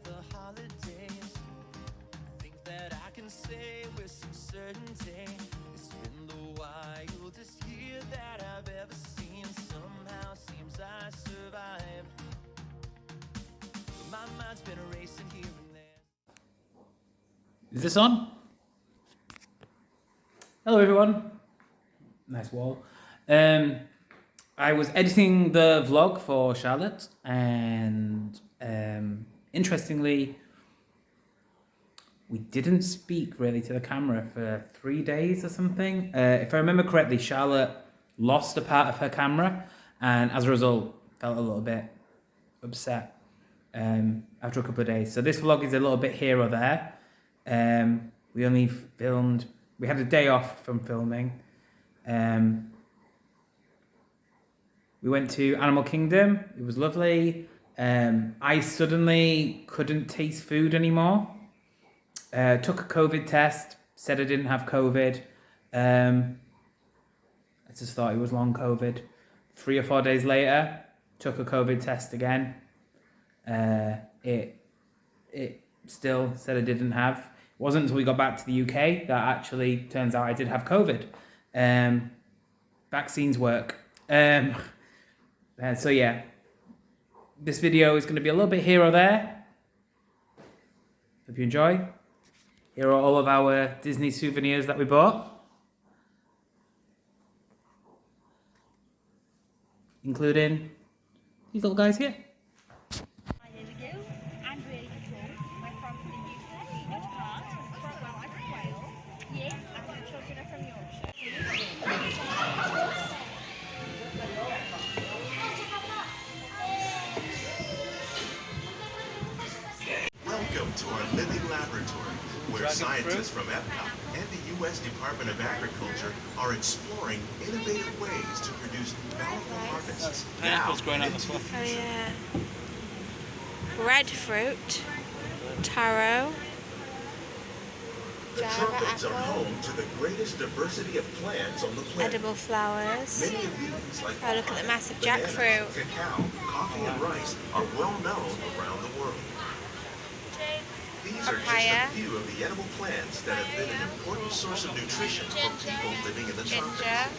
the holidays. Think that I can say with some certainty it's been the wildest year that I've ever seen. Somehow seems I survived. My mind's been racing here and there. Is this on? Hello everyone. Nice wall. I was editing the vlog for Charlotte, and interestingly, we didn't speak really to the camera for 3 days or something. If I remember correctly, Charlotte lost a part of her camera, and as a result, felt a little bit upset after a couple of days. So this vlog is a little bit here or there. We only filmed. We had a day off from filming. We went to Animal Kingdom. It was lovely. I suddenly couldn't taste food anymore. Took a COVID test. Said I didn't have COVID. I just thought it was long COVID. 3 or 4 days later, took a COVID test again. It still said I didn't have. It wasn't until we got back to the UK that actually turns out I did have COVID. Vaccines work. So yeah, this video is going to be a little bit here or there. Hope you enjoy. Here are all of our Disney souvenirs that we bought, including these little guys here. Welcome to our living laboratory, where scientists from Epcot and the U.S. Department of Agriculture are exploring innovative ways to produce bountiful harvests. Pineapple's growing out the fluff. Oh yeah. Breadfruit, taro, The tropics are home to the greatest diversity of plants on the planet. edible flowers. Many of these, like Oh, look at the massive bananas, jackfruit. cacao, coffee, and rice, are well known around the world. These are just Papaya. a few of the edible plants that have been an important source of nutrition for people living in the Ginger. tropics.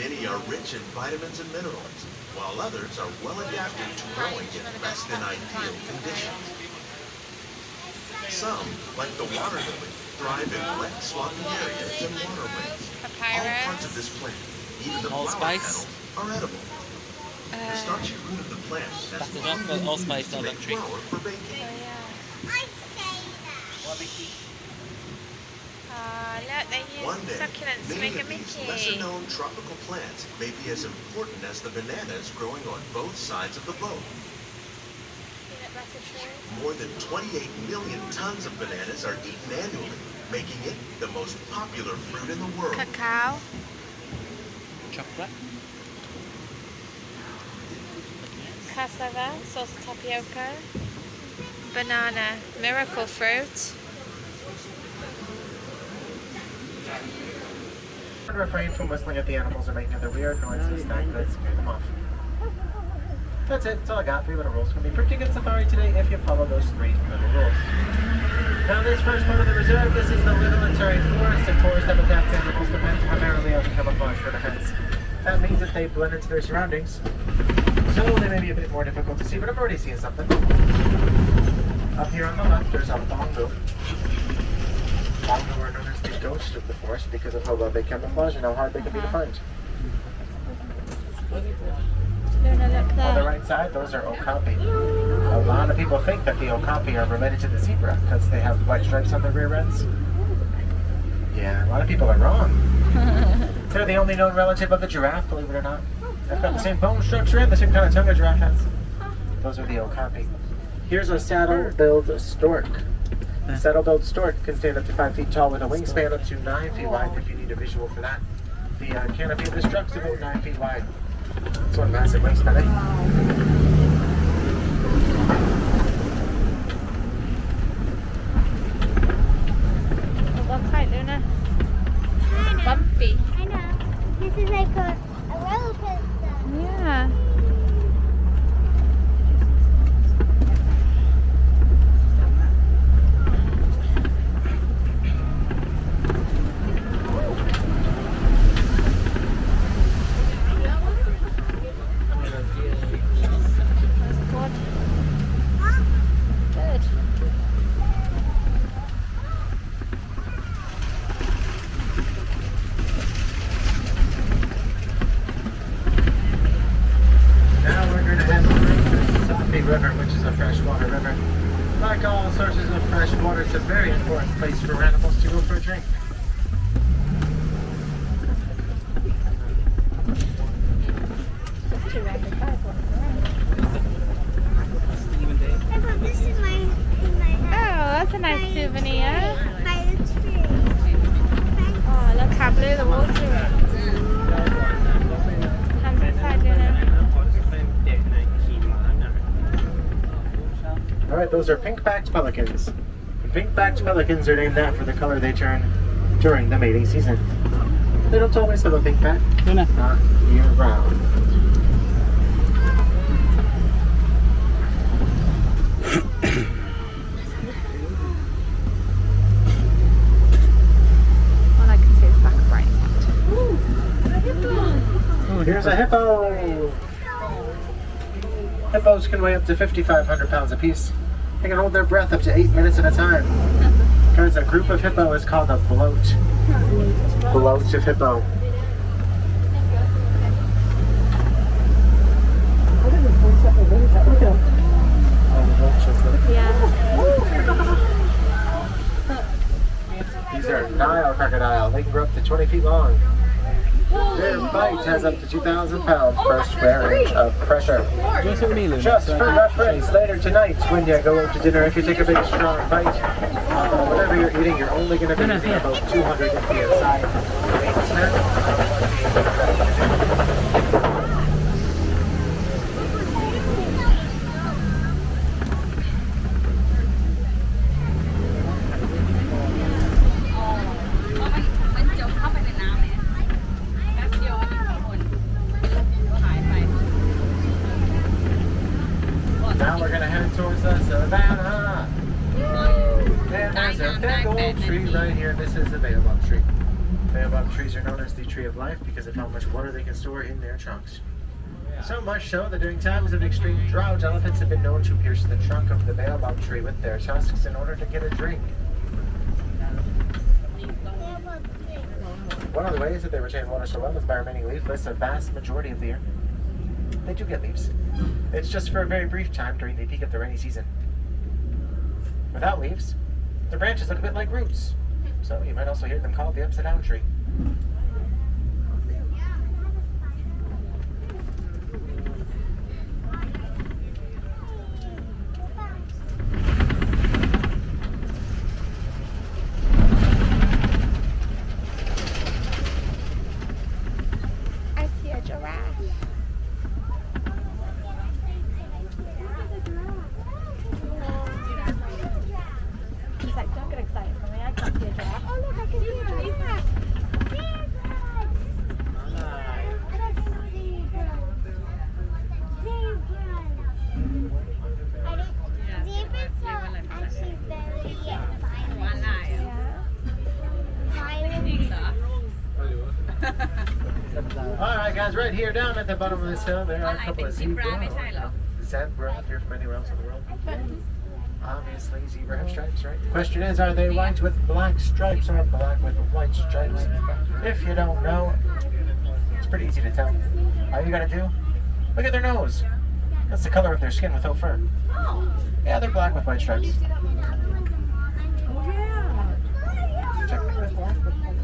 Many are rich in vitamins and minerals, while others are well adapted to growing in less than ideal conditions. Some, like the water lily, thrive in wet, swampy areas and waterways. All parts of this plant, even the flower Allspice. petals, are edible. The starchy root of the plant has That's the long rock, been but allspice used to on make that tree. flour for baking. Oh, look, they One use day, succulents to many make a of these Mickey. lesser-known tropical plants may be as important as the bananas growing on both sides of the boat. Peanut butter tree. More than 28 million tons of bananas are eaten annually, making it the most popular fruit in the world. Cacao. Chocolate. Cassava, salted tapioca. Banana, miracle fruit. Refrain from whistling at the animals or making other weird noises that could scare them off. That's it. That's all I got. 3 little rules. It's going to be a pretty good safari today if you follow those 3 little rules. Now this first part of the reserve, this is the Little and Terry Forest, and forest habitats animals depend primarily on the camouflage for defense. That means that they blend into their surroundings, so they may be a bit more difficult to see, but I'm already seeing something. Up here on the left, there's a bongo. Bongo are known as the ghost of the forest because of how well they camouflage and how hard they can be to find. Luna, look On the there. right side, those are okapi. A lot of people think that the okapi are related to the zebra because they have white stripes on their rear ends. Yeah, a lot of people are wrong. They're the only known relative of the giraffe, believe it or not. They've got the same bone structure and the same kind of tongue a giraffe has. Those are the okapi. Here's a saddle-billed stork. The saddle-billed stork can stand up to 5 feet tall with a wingspan up to 9 feet wide if you need a visual for that. The canopy of this truck's about 9 feet wide. It's one massive wingspan, eh? What's height, Luna? Bumpy. I know. This is like a roller coaster. Yeah. water, it's a very important place for animals to go for a drink. Just 205 one. This is my Oh, that's a nice souvenir. by the tree. Oh, look how blue the water is. Hands inside, Luna. Alright, those are pink-backed pelicans. And pink-backed pelicans are named after the color they turn during the mating season. They don't always have a pink back, not year-round. All I can see is back of right. Here's a hippo! Hippos can weigh up to 5,500 pounds apiece. They can hold their breath up to 8 minutes at a time. Because a group of hippo is called a bloat. Bloat of hippo. These are Nile crocodile. They can grow up to 20 feet long. Their bite has up to 2,000 pounds per square inch of pressure. Just for reference, later tonight when you go out to dinner, if you take a big strong bite, whatever you're eating, you're only going to be eating about 200 psi. Now we're going to head towards the savannah. And there's a big old tree right here. This is the baobab tree. Baobab trees are known as the tree of life because of how much water they can store in their trunks. So much so that during times of extreme drought, elephants have been known to pierce the trunk of the baobab tree with their tusks in order to get a drink. One of the ways that they retain water so well is by remaining leafless a vast majority of the year. They do get leaves. It's just for a very brief time during the peak of the rainy season. Without leaves, the branches look a bit like roots. So you might also hear them called the upside down tree. I see a giraffe. He's like, don't get excited for me. I can't see a giraffe. Oh, look, I can see a giraffe. Zebras are actually very violent. Alright guys, right here down at the bottom of this hill, there are a couple of zebra. Zebra, if you're from anywhere else in the world. Obviously, zebra have stripes, right? The question is, are they white with black stripes or black with white stripes? If you don't know, it's pretty easy to tell. All you gotta do, look at their nose. That's the color of their skin without fur. Yeah, they're black with white stripes. Technically black with white.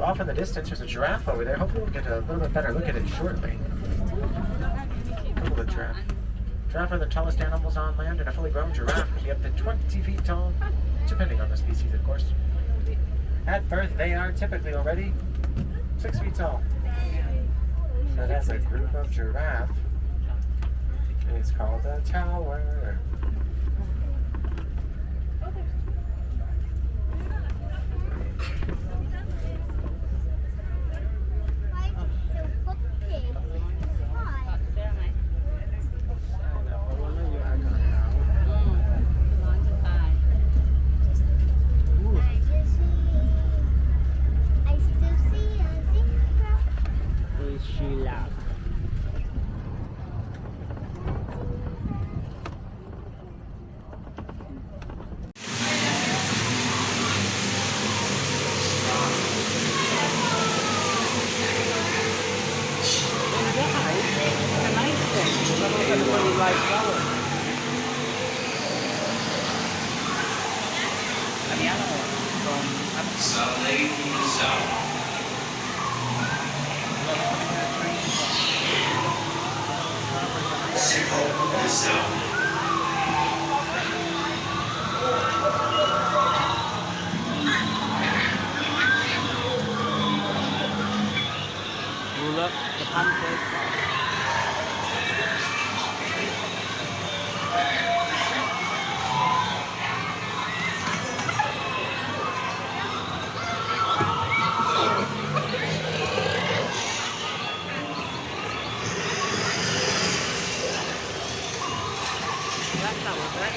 Off in the distance, there's a giraffe over there. Hopefully we'll get a little bit better look at it shortly. Look at the giraffe. Giraffe are the tallest animals on land, and a fully grown giraffe can be up to 20 feet tall, depending on the species, of course. At birth, they are typically already 6 feet tall. So that's a group of giraffe. It's called a tower. Why is it so crooked? Why? I still see a zebra. like flowers. And the animals from Africa. Oh, look, the pancakes. That was it.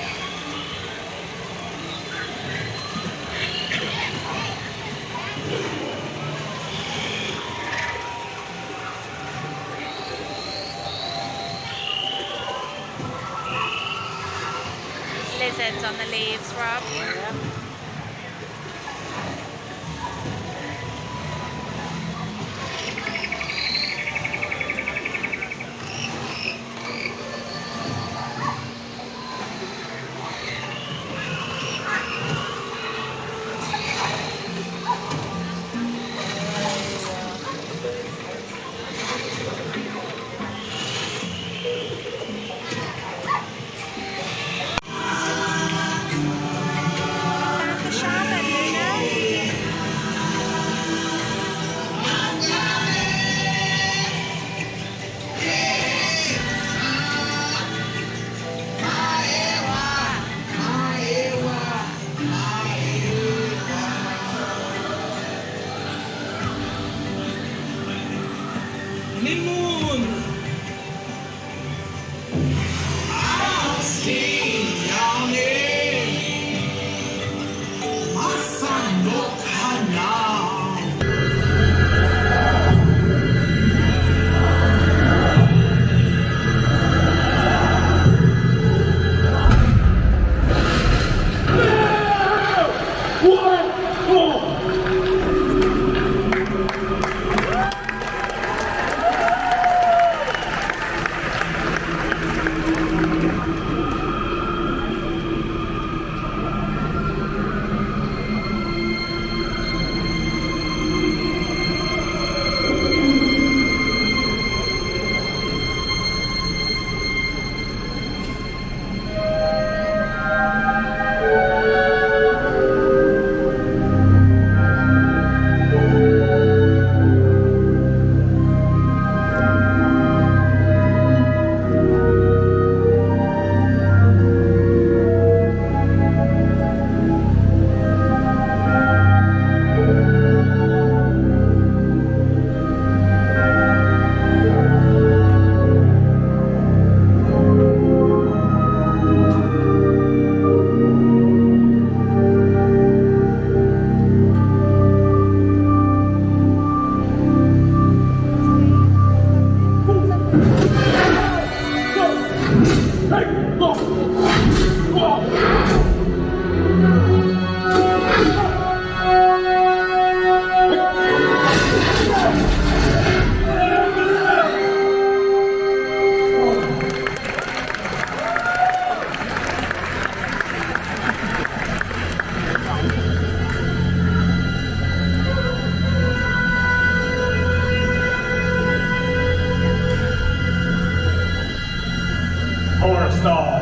Lizards on the leaves, Rob. Yeah. Found the shaman, Luna. Stall.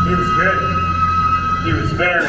He was good. He was very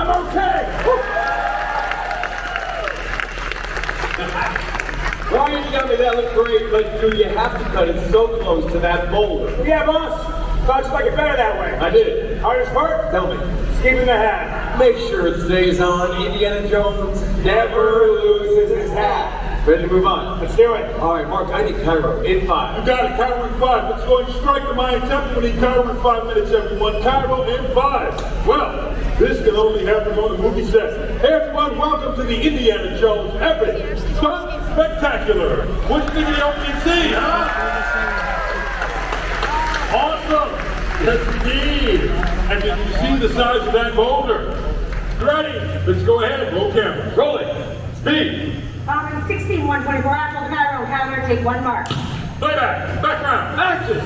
I'm okay. Ryan, you got me, that looked great, but do you have to cut it so close to that boulder? Yeah, boss. Thought you'd like it better that way. I did. Hardest part? Tell me. Just keeping the hat. Make sure it stays on. Indiana Jones never loses his hat. Ready to move on? Let's do it. All right, Mark, I need Cairo in 5. You got it, Cairo in 5. Let's go and strike the Mayan temple. We need Cairo in 5 minutes, everyone. Cairo in 5. Well, this can only happen on the movie set. Hey, everyone, welcome to the Indiana Jones Epic Stunt Spectacular. What do you think of the opening scene, huh? Awesome. Yes, indeed. And did you see the size of that boulder? Ready? Let's go ahead. Roll camera. Rolling. Speed. 16, 124, Apple, Cairo, counter, take 1 mark. Playback. Background. Action.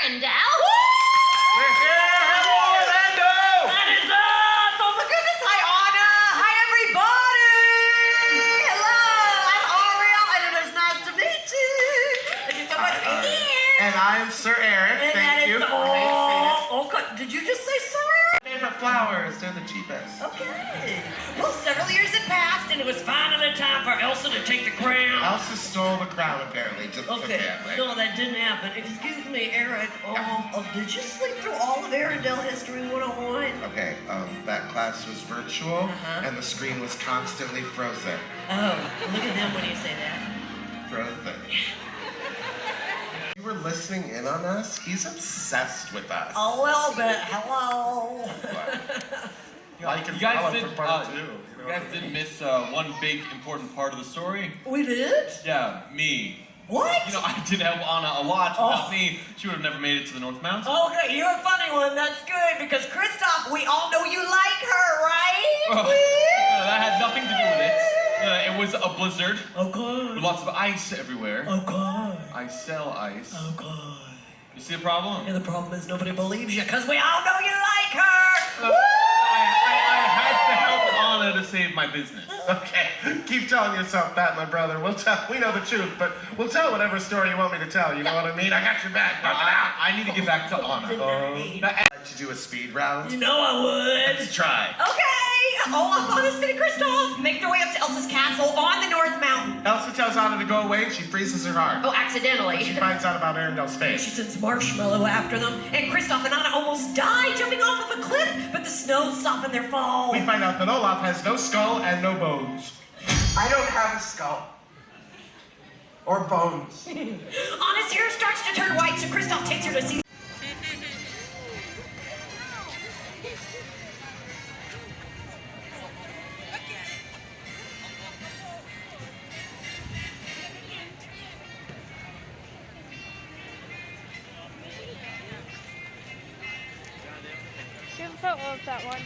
Arendelle. We're here! Hello, Orlando! That is us! Oh my goodness! Hi, Anna! Hi, everybody! Hello! I'm Ariel, and it is nice to meet you. Thank you so much for being here. And I'm Sir Eric. And Thank you. Did you just say sorry? Favorite flowers, they're the cheapest. Okay. Well, several years had passed, and it was finally time for Elsa to take the crown. Elsa stole the crown, apparently, just for Okay, family. no, that didn't happen. Excuse me, Eric. Did you sleep through all of Arendelle History 101? Okay, that class was virtual, and the screen was constantly frozen. Oh, look at them when you say that. Frozen. You were listening in on us? He's obsessed with us. A little bit. Hello. I can You guys tell it did, from part two. You guys did miss one big important part of the story. We did? Yeah, me. What? You know, I did help Anna a lot. Without me, she would have never made it to the North Mountain. Okay, you're a funny one. That's good because Kristoff, we all know you like her, right? That had nothing to do with it. It was a blizzard. Oh god. With lots of ice everywhere. Oh god. I sell ice. Oh god. You see the problem? Yeah, the problem is nobody believes you because we all know you like her. I had to help Anna to save my business. Okay, keep telling yourself that, my brother. We know the truth, but we'll tell whatever story you want me to tell. You know what I mean? I got your back. I need to get back to Anna. I'd like to do a speed round. You know I would. Let's try. Okay. Honestly, Kristoff, make their way up to Elsa's castle on the North Mountain. Elsa tells Anna to go away, and she freezes her heart. Oh, accidentally. She finds out about Arendelle's fate. She sends Marshmallow after them, and Kristoff and Anna almost die jumping off of a cliff, but the snow softened their fall. We find out that Olaf has no skull and no bones. I don't have a skull. Or bones. Anna's hair starts to turn white, so Kristoff takes her to see. Do you have a photo of that one?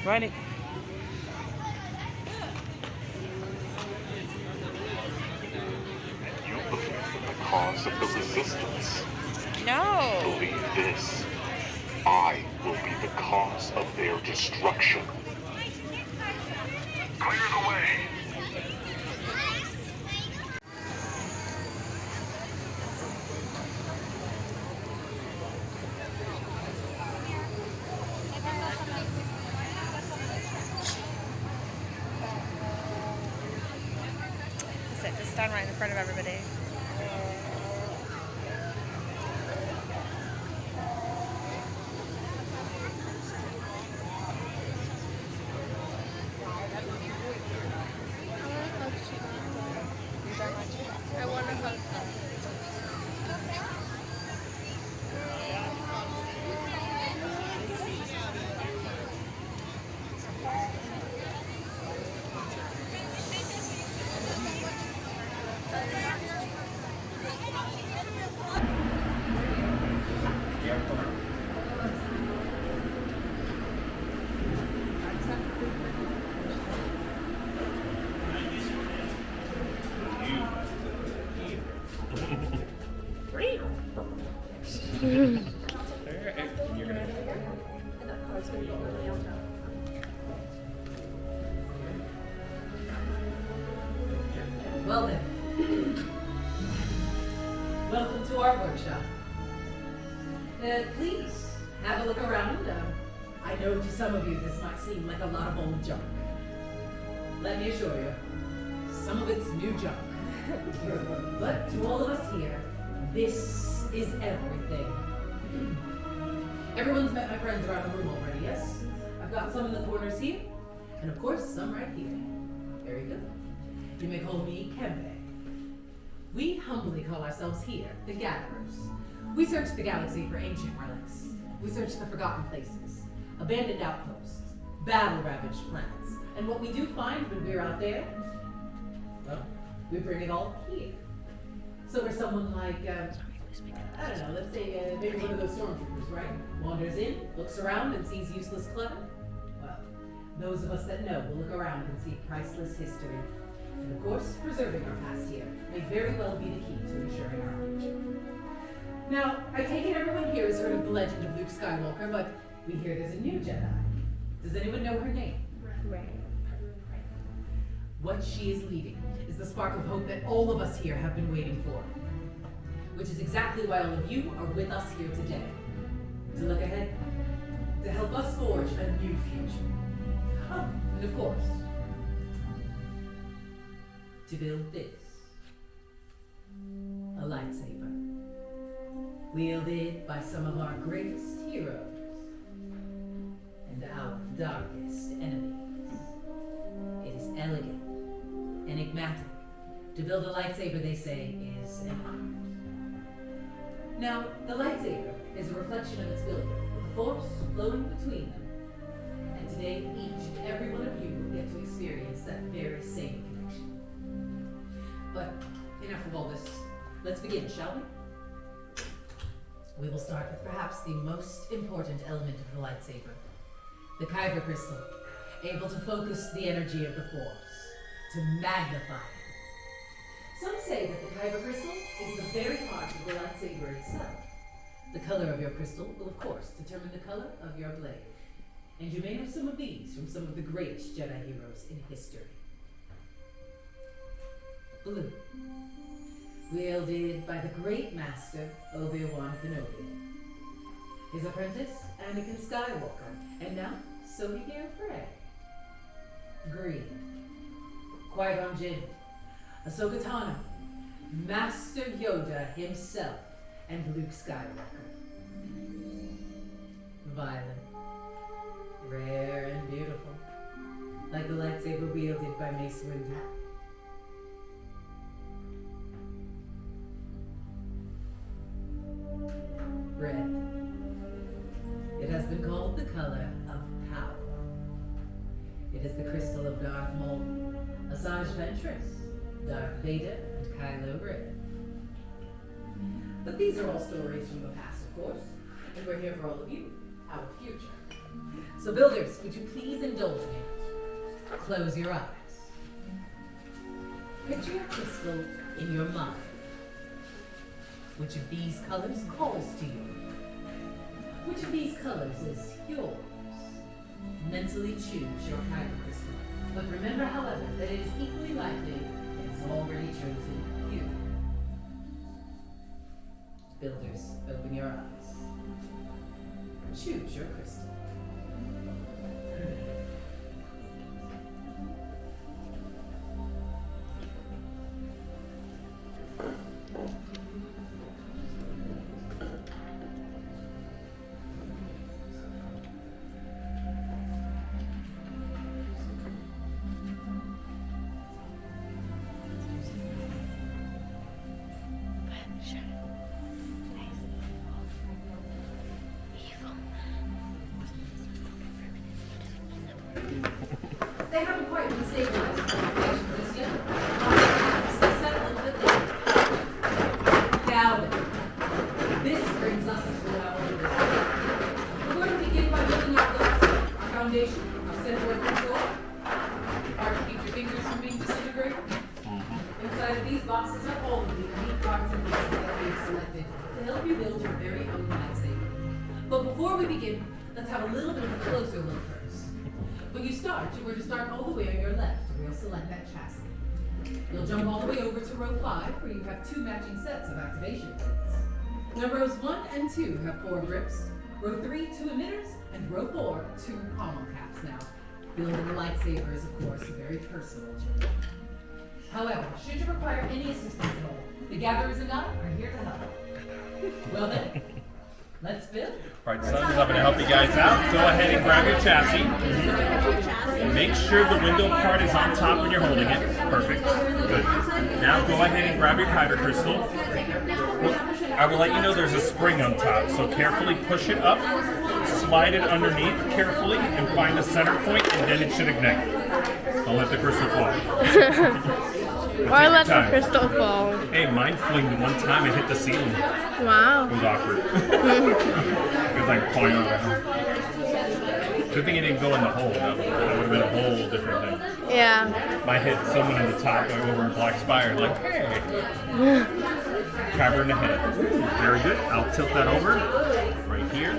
Right. You're looking for the cause of the resistance. No. Believe this. I will be the cause of their destruction. Clear the way. Sit, just stand right in front of everybody. I want to hug. Well then, welcome to our workshop. Please, have a look around. I know to some of you this might seem like a lot of old junk. Let me assure you, some of it's new junk. But to all of us here, this is everything. Everyone's met my friends around the room already, yes? I've got some in the corners here, and of course, some right here. Very good. You may call me Kembe. We humbly call ourselves here the Gatherers. We search the galaxy for ancient relics. We search the forgotten places, abandoned outposts, battle-ravaged planets. And what we do find when we're out there, well, we bring it all here. So we're someone like I don't know, let's say maybe one of those stormtroopers, right? Wanders in, looks around and sees useless clutter. Well, those of us that know will look around and see priceless history. And of course, preserving our past here may very well be the key to ensuring our future. Now, I take it everyone here has heard of the legend of Luke Skywalker, but we hear there's a new Jedi. Does anyone know her name? Right. What she is leading is the spark of hope that all of us here have been waiting for. Which is exactly why all of you are with us here today. To look ahead, to help us forge a new future. Oh, and of course, to build this. A lightsaber. Wielded by some of our greatest heroes and our darkest enemies. It is elegant, enigmatic. To build a lightsaber, they say, is an art. Now, the lightsaber is a reflection of its builder, with the force flowing between them. And today, each and every one of you will get to experience that very same connection. But enough of all this. Let's begin, shall we? We will start with perhaps the most important element of the lightsaber, the Kyber crystal, able to focus the energy of the Force, to magnify it. Some say that the Kyber crystal is the very heart of the lightsaber itself. The color of your crystal will, of course, determine the color of your blade. And you may know some of these from some of the greatest Jedi heroes in history. Blue. Wielded by the great master, Obi-Wan Kenobi. His apprentice, Anakin Skywalker, and now, so began Rey. Green. Qui-Gon Jinn, Ahsoka Tano, Master Yoda himself, and Luke Skywalker. Violet. Rare and beautiful, like the lightsaber wielded by Mace Windu. Red. It has been called the color of power. It is the crystal of Darth Maul, Asajj Ventress, Darth Vader, and Kylo Ren. But these are all stories from the past, of course, and we're here for all of you, our future. So builders, would you please indulge me? Close your eyes. Picture your crystal in your mind. Which of these colors calls to you? Which of these colors is yours? Mentally choose your Kyber crystal. But remember, however, that it is equally likely it has already chosen you. Builders, open your eyes. Choose your crystal. They haven't quite been stabilized for operation just yet. Just get settled a bit later. Now then, this brings us to what I want to do. We're going to begin by building our foundation, our center of control. Hard to keep your fingers from being disintegrated. Inside of these boxes are all of the unique parts and pieces that we've selected to help you build your very own lightsaber. But before we begin, let's have a little bit of a closer look first. When you start, you're going to start all the way on your left, where you'll select that chassis. You'll jump all the way over to row 5, where you have 2 matching sets of activation pins. Now rows 1 and 2 have 4 grips, row 3, 2 emitters, and row 4, 2 pommel caps. Now, building a lightsaber is, of course, a very personal journey. However, should you require any assistance at all, the Gatherers and I are here to help. Well then, let's build. All right, sons, I'm going to help you guys out. Go ahead and grab your chassis. And make sure the window part is on top when you're holding it. Perfect. Good. Now go ahead and grab your Kyber crystal. I will let you know there's a spring on top, so carefully push it up, slide it underneath carefully, and find the center point, and then it should ignite. Don't let the crystal fall. Or let the crystal fall. Hey, mine flinged one time and hit the ceiling. Wow. It was awkward. Because I'm falling around. Good thing it didn't go in the hole. That would have been a whole different thing. Yeah. Might hit someone in the top going over in Black Spire, like, hey. Grab her in the head. Very good. I'll tilt that over. Right here.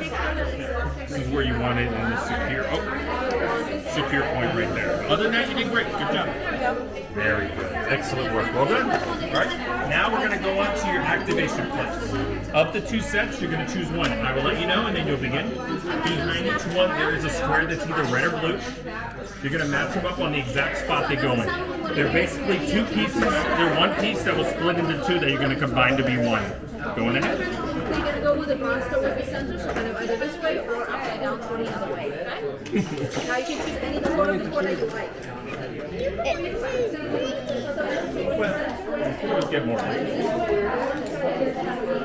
This is where you want it in the superior. Oh, superior point right there. Other than that, you did great. Good job. Very good. Excellent work. Well done. All right. Now we're going to go on to your activation place. Of the 2 sets, you're going to choose one. I will let you know, and then you'll begin. Behind each one, there is a square that's either red or blue. You're going to match them up on the exact spot they go in. They're basically 2 pieces. They're 1 piece that will split into 2 that you're going to combine to be 1. Going ahead. So you're going to go with the bronze stone with the center, so kind of either this way or upside down for the other way, okay? Now you can choose any corner before that you like. Well, let's get more.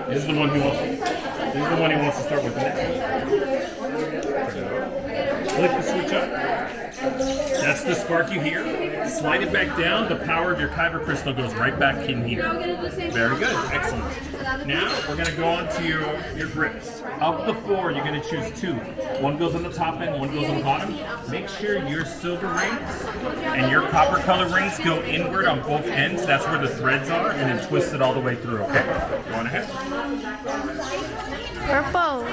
This is the one who wants. This is the one he wants to start with next. Flip the switch up. That's the spark you hear. Slide it back down. The power of your kyber crystal goes right back in here. Very good. Excellent. Now we're going to go on to your grips. Of the 4, you're going to choose 2. One goes on the top end, one goes on the bottom. Make sure your silver rings and your copper color rings go inward on both ends. That's where the threads are, and then twist it all the way through, okay? Go on ahead. Purple.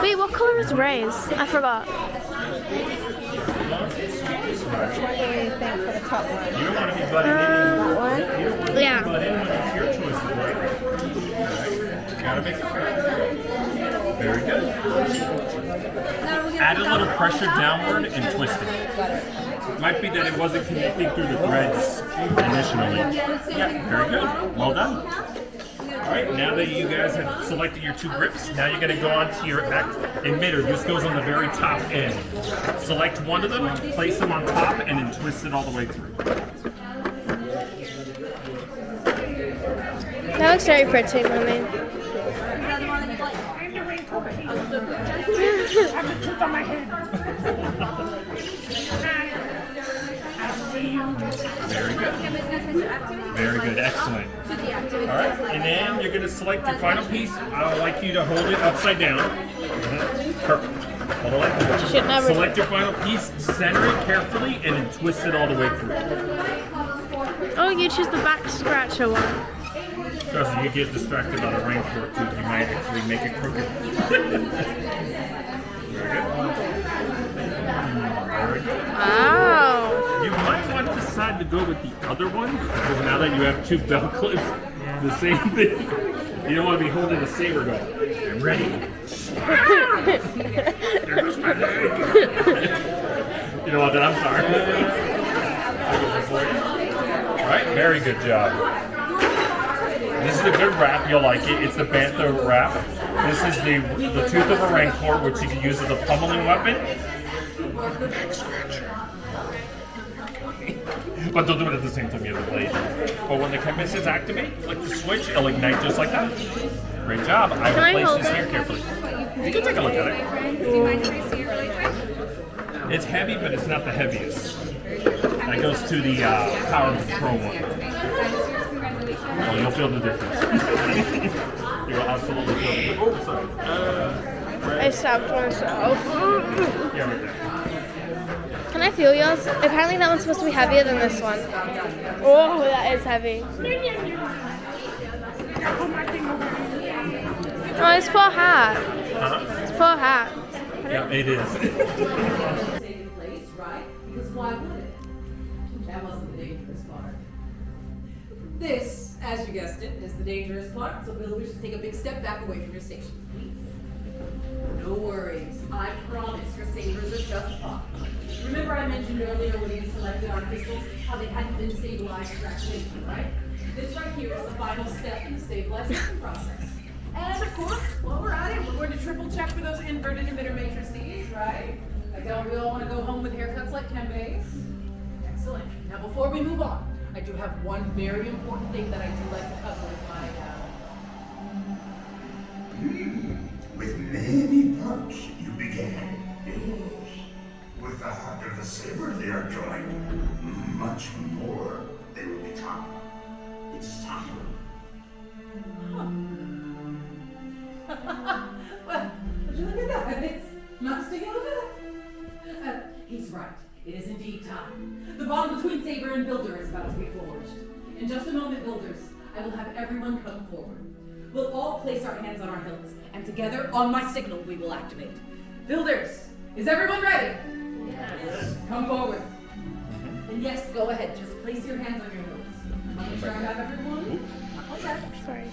Wait, what color is Ray's? I forgot. You don't want to be butting in. You don't want to be butting in when it's your choices, right? Alright. Gotta make it fair. Very good. Add a little pressure downward and twist it. Might be that it wasn't connecting through the threads initially. Yeah, very good. Well done. Alright, now that you guys have selected your 2 grips, now you're going to go on to your emitter. This goes on the very top end. Select one of them, place them on top, and then twist it all the way through. That looks very pretty, Mommy. Very good. Very good. Excellent. Alright, and then you're going to select your final piece. I would like you to hold it upside down. Perfect. Hold it like that. Select your final piece, center it carefully, and then twist it all the way through. Oh, you choose the back scratcher one. Trust me, you get distracted by the rainforest too. You might actually make it crooked. Very good. Wow. You might want to decide to go with the other one, because now that you have 2 belt clips, the same thing. You don't want to be holding a saber going, I'm ready. There goes my leg. You know what, then I'm sorry. Alright, very good job. This is a good wrap, you'll like it. It's the Bantha wrap. This is the tooth of a rancor, which you can use as a pummeling weapon. But they'll do it at the same time you have the blade. But when the chemist is activate, flick the switch, it'll ignite just like that. Great job. I will place this here carefully. You can take a look at it. Do you mind if I see it really quick? It's heavy, but it's not the heaviest. That goes to the power control one. Oh, you'll feel the difference. You will absolutely feel the difference. Oh, sorry. I stopped myself. Yeah, right there. Can I feel yours? Apparently that one's supposed to be heavier than this one. Oh, that is heavy. Oh, it's poor hat. It's poor hat. Yeah, it is. Taking place, right? Because why would it? That wasn't the dangerous part. This, as you guessed it, is the dangerous part. So Bill, we should take a big step back away from your station, please. No worries. I promise your sabers are just fine. Remember I mentioned earlier when you selected our crystals how they hadn't been stabilized for activation, right? This right here is the final step in the stabilization process. And of course, while we're at it, we're going to triple check for those inverted emitter matrices, right? Like, don't we all want to go home with haircuts like Kembe's? Excellent. Now, before we move on, I do have one very important thing that I do like to cover with my With many parts you began. With the heart of the saber they are joined, much more they will become. It's time. Well, would you look at that? It's Master Yoda. He's right. It is indeed time. The bond between Saber and Builder is about to be forged. In just a moment, Builders, I will have everyone come forward. We'll all place our hands on our hilts, and together, on my signal, we will activate. Builders, is everyone ready? Yes. Come forward. And yes, go ahead. Just place your hands on your hilts. Make sure I have everyone. Okay. Sorry.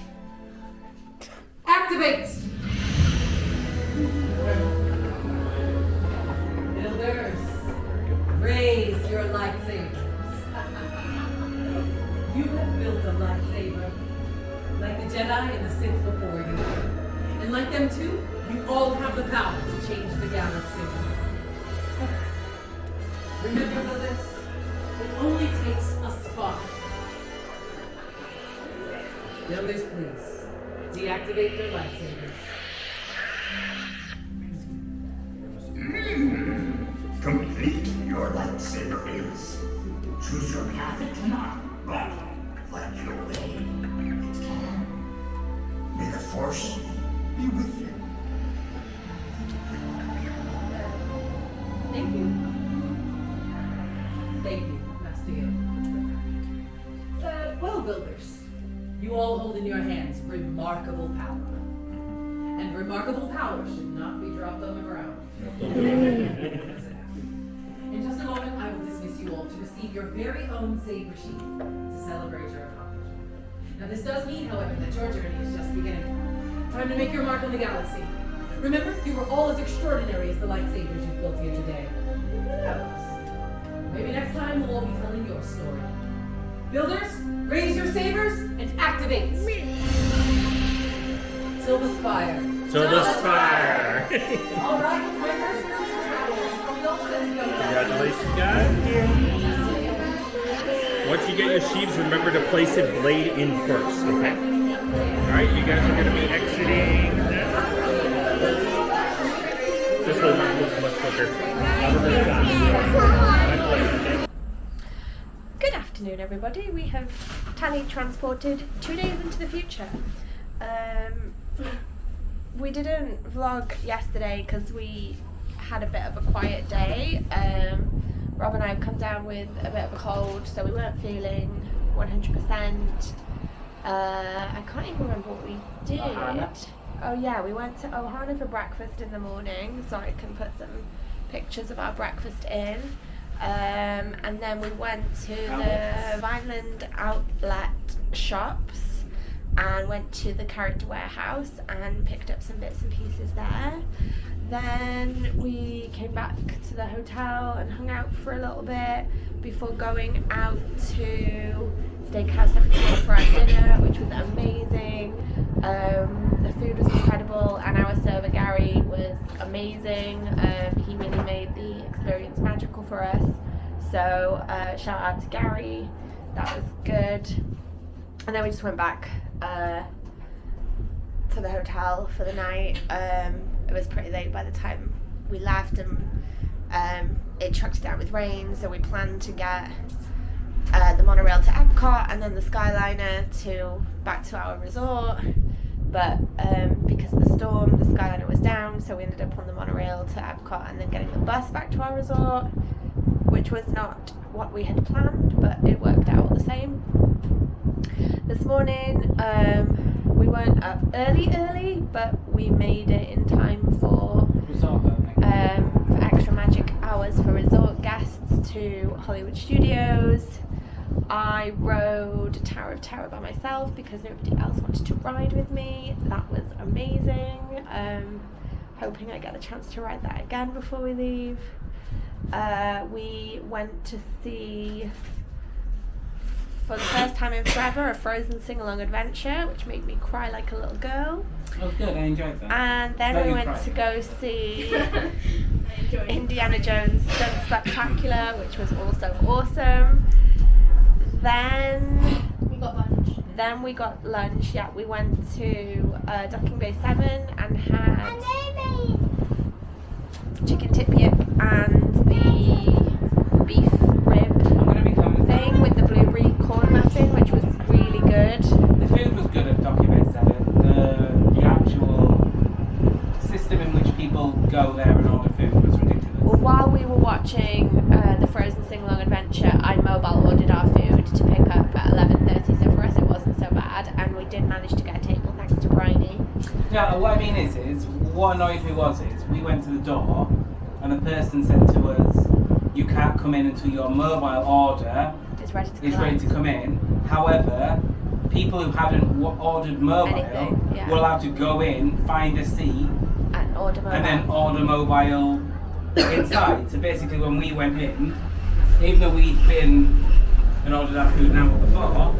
Activate! Builders, raise your lightsabers. You have built a lightsaber, like the Jedi and the Sith before you. And like them too, you all have the power to change the galaxy. Remember, Builders, it only takes a spark. Builders, please, deactivate your lightsabers. Complete your lightsaber is. Choose your path it cannot, but like your way, it can. May the Force be with you. Thank you. Thank you, Master Yoda. Well, Builders, you all hold in your hands remarkable power. And remarkable power should not be dropped on the ground. In just a moment, I will dismiss you all to receive your very own saber sheath to celebrate your accomplishment. Now, this does mean, however, that your journey is just beginning. Time to make your mark on the galaxy. Remember, you were all as extraordinary as the lightsabers you've built here today. Who knows? Maybe next time we'll all be telling your story. Builders, raise your sabers and activate. Till the spire. To the spire. All right, with my first girls and travels, are we all set to go? Congratulations, guys. Once you get your sheaves, remember to place it blade in first, okay? Alright, you guys are going to be exiting now. This will move much quicker. Have a good time. Good afternoon, everybody. We have teletransported 2 days into the future. We didn't vlog yesterday because we had a bit of a quiet day. Rob and I have come down with a bit of a cold, so we weren't feeling 100%. I can't even remember what we did. Oh yeah, we went to Ohana for breakfast in the morning, so I can put some pictures of our breakfast in. And then we went to the Vineland outlet shops and went to the character warehouse and picked up some bits and pieces there. Then we came back to the hotel and hung out for a little bit before going out to Steakhouse 74 for our dinner, which was amazing. The food was incredible and our server Gary was amazing. He really made the experience magical for us. So shout out to Gary, that was good. And then we just went back to the hotel for the night. It was pretty late by the time we left, and it trucked down with rain, so we planned to get the monorail to Epcot and then the Skyliner back to our resort. But because of the storm, the Skyliner was down, so we ended up on the monorail to Epcot and then getting the bus back to our resort, which was not what we had planned, but it worked out all the same. This morning, we weren't up early, but we made it in time for extra magic hours for resort guests to Hollywood Studios. I rode Tower of Terror by myself because nobody else wanted to ride with me. That was amazing. Hoping I get a chance to ride that again before we leave. We went to see, for the first time in forever, a Frozen sing-along adventure, which made me cry like a little girl. Oh, good. I enjoyed that. And then we went to go see Indiana Jones Stunt Spectacular, which was also awesome. Then we got lunch. Yeah, we went to Docking Bay 7 and had chicken tip yip and the people go there and order food. It was ridiculous. Well, while we were watching the Frozen Sing-Along Adventure, I mobile ordered our food to pick up at 11:30, so for us it wasn't so bad, and we did manage to get a table thanks to Bryony. Yeah, what I mean is what annoyed me is we went to the door and the person said to us, you can't come in until your mobile order is ready to come in. However, people who hadn't ordered mobile were allowed to go in, find a seat, and order mobile. And then order mobile inside. So basically when we went in, even though we'd been and ordered our food an hour before,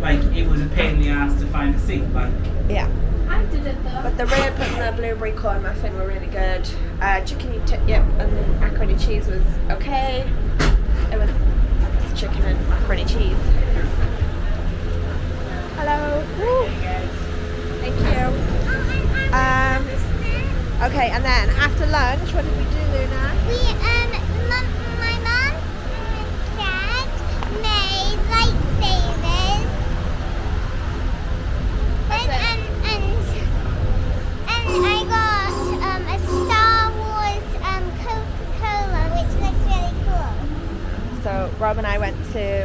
like it was a pain in the ass to find a seat. Like yeah. I did it though. But the rib and the blueberry corn muffin were really good. Chicken and the macaroni cheese was okay. It was chicken and macaroni cheese. Hello. Woo. Thank you. Okay, and then after lunch, what did we do, Luna? My mom and dad made lightsabers. And I got a Star Wars Coca-Cola, which looks really cool. So Rob and I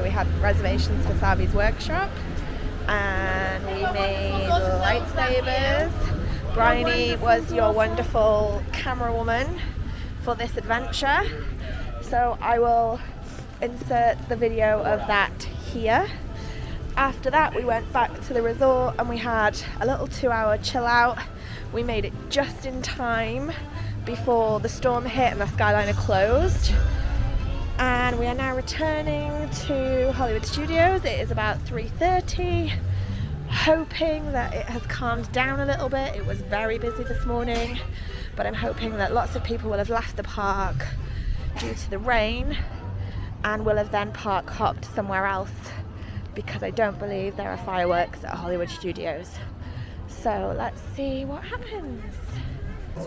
we had reservations for Savi's workshop, and we made lightsabers. Bryony was your wonderful camera woman for this adventure, so I will insert the video of that here. After that we went back to the resort and we had a little 2-hour chill out. We made it just in time before the storm hit and the Skyliner closed, and we are now returning to Hollywood Studios. It is about 3:30. Hoping that it has calmed down a little bit. It was very busy this morning, but I'm hoping that lots of people will have left the park due to the rain and will have then park hopped somewhere else, because I don't believe there are fireworks at Hollywood Studios. So let's see what happens. Hi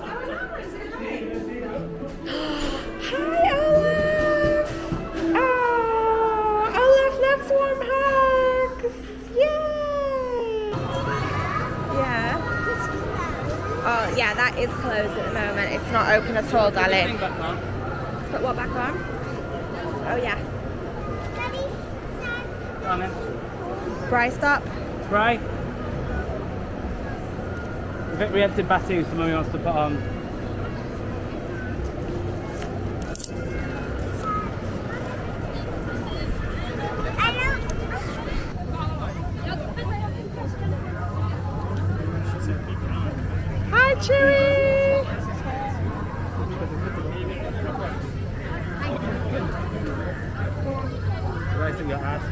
Olaf! Oh, Olaf loves warm hugs! Yay! Yeah. Oh, yeah, that is closed at the moment. It's not open at all, darling. Put what back on? Oh, yeah. Bry, stop. Bry. We had to Batu, so Mummy wants to put on. Hi, Chewie! Right in your ass.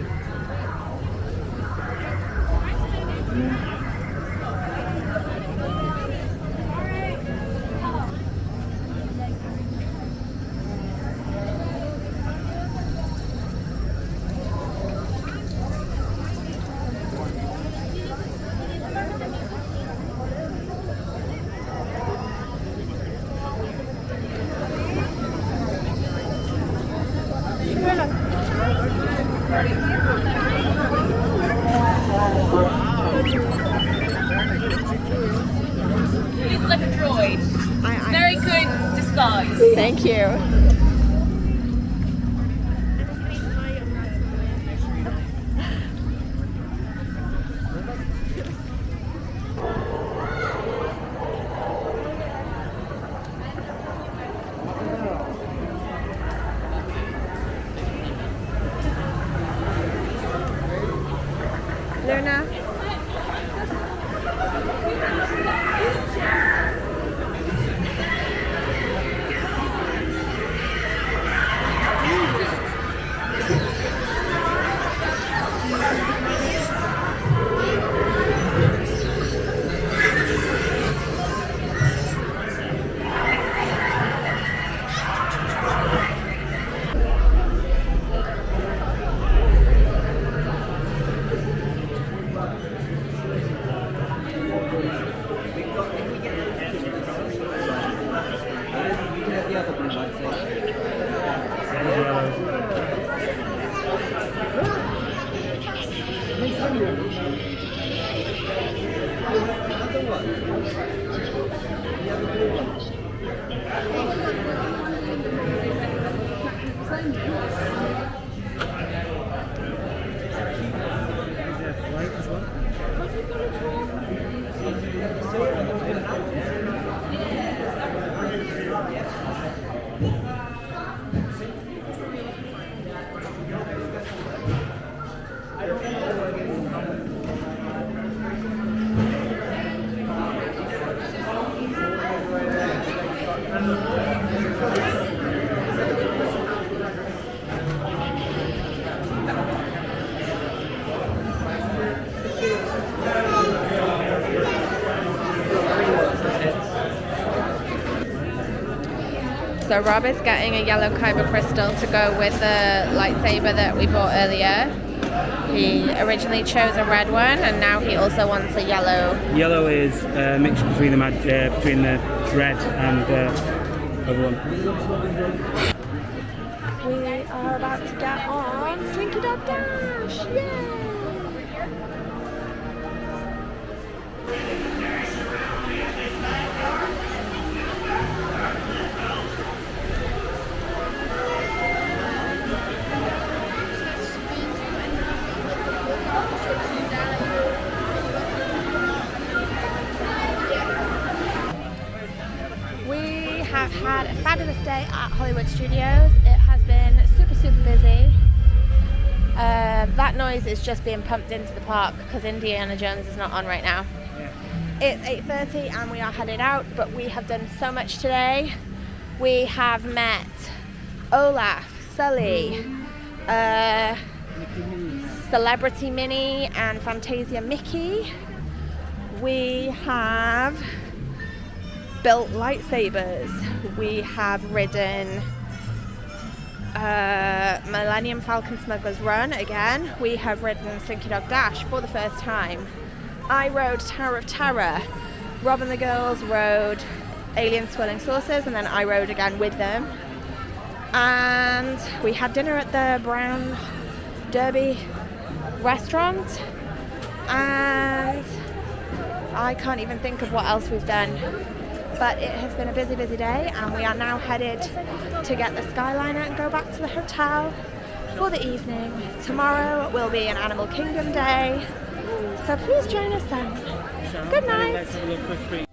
He's like a droid. Very good disguise. Thank you. Luna. So Rob is getting a yellow kyber crystal to go with the lightsaber that we bought earlier. He originally chose a red one, and now he also wants a yellow. Yellow is a mixture between the red and the other one. We are about to get on Slinky Dog Dash! Yay! We have had a fabulous day at Hollywood Studios. It has been super busy. That noise is just being pumped into the park because Indiana Jones is not on right now. It's 8:30 and we are headed out, but we have done so much today. We have met Olaf, Sully, Celebrity Minnie and Fantasia Mickey. We have built lightsabers. We have ridden Millennium Falcon Smuggler's Run again. We have ridden Slinky Dog Dash for the first time. I rode Tower of Terror. Rob and the girls rode Alien Swirling Saucers, and then I rode again with them. And we had dinner at the Brown Derby restaurant, and I can't even think of what else we've done. But it has been a busy day, and we are now headed to get the Skyliner and go back to the hotel for the evening. Tomorrow will be an Animal Kingdom day, so please join us then. Good night.